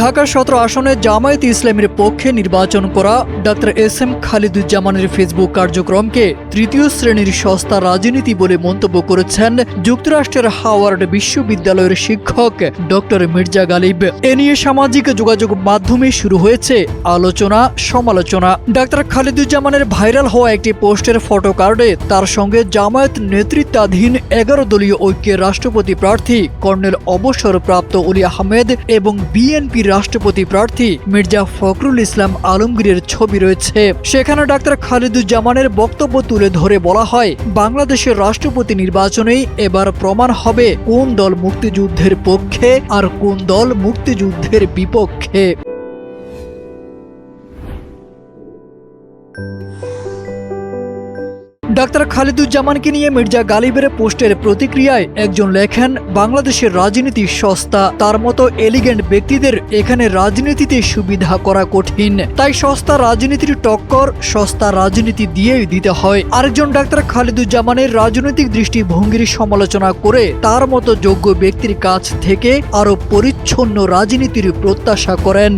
ঢাকা 17 আসনে জামায়াতে ইসলামীর পক্ষে নির্বাচন করা ডাক্তার এস.এম. খালিদুজ্জামানের ফেসবুক কার্যক্রমকে তৃতীয় শ্রেণীর সস্তা রাজনীতি বলে মন্তব্য করেছেন যুক্তরাষ্ট্রের হাওয়ার্ড বিশ্ববিদ্যালয়ের শিক্ষক ডক্টর মির্জা গালিব। এ নিয়ে সামাজিক যোগাযোগ মাধ্যমে শুরু হয়েছে আলোচনা সমালোচনা। ডাক্তার খালিদুজ্জামানের ভাইরাল হওয়া একটি পোস্টের ফটো কার্ডে তার সঙ্গে জামায়াত নেতৃত্বাধীন 11 দলীয় ঐক্যের রাষ্ট্রপতি প্রার্থী কর্নেল অবসরপ্রাপ্ত অলি আহমেদ এবং বিএনপির রাষ্ট্রপতি প্রার্থী মির্জা ফখরুল ইসলাম আলমগীরের ছবি রয়েছে। সেখানে ডাক্তার খালিদুজ্জামানের বক্তব্য তুলে ধরে বলা হয়, বাংলাদেশের রাষ্ট্রপতি নির্বাচনেই এবার প্রমাণ হবে কোন দল মুক্তিযুদ্ধের পক্ষে আর কোন দল মুক্তিযুদ্ধের বিপক্ষে। ডাক্তার খালিদুজ্জামানকে নিয়ে মির্জা গালিবের পোস্টের প্রতিক্রিয়ায় একজন লেখেন, বাংলাদেশের রাজনীতি সস্তা, তার মতো এলিগেন্ট ব্যক্তিদের এখানে রাজনীতিতে সুবিধা করা কঠিন, তাই সস্তা রাজনীতির টক্কর সস্তা রাজনীতি দিয়েই দিতে হয়। আরেকজন ডাক্তার খালিদুজ্জামানের রাজনৈতিক দৃষ্টিভঙ্গির সমালোচনা করে তার মতো যোগ্য ব্যক্তির কাছ থেকে আরও পরিচ্ছন্ন রাজনীতির প্রত্যাশা করেন।